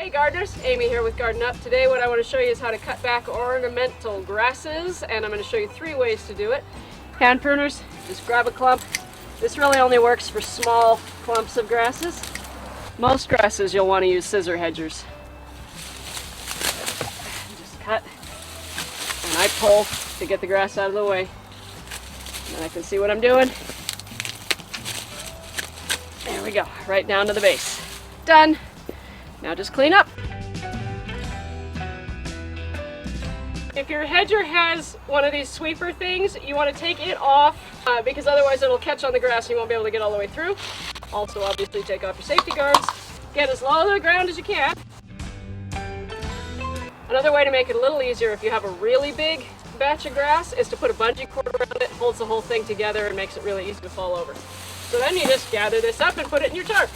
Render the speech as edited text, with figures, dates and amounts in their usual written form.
Hey gardeners, Amy here with Garden Up. Today what I want to show you is how to cut back ornamental grasses, and I'm going to show you 3 ways to do it. Hand pruners, just grab a clump. This really only works for small clumps of grasses. Most grasses you'll want to use scissor hedgers. Just cut, and I pull to get the grass out of the way. And I can see what I'm doing. There we go, right down to the base. Done. Now just clean up. If your hedger has one of these sweeper things, you want to take it off because otherwise it'll catch on the grass and you won't be able to get all the way through. Also, obviously, take off your safety guards. Get as low to the ground as you can. Another way to make it a little easier if you have a really big batch of grass is to put a bungee cord around it. It holds the whole thing together and makes it really easy to fall over. So then you just gather this up and put it in your tarp.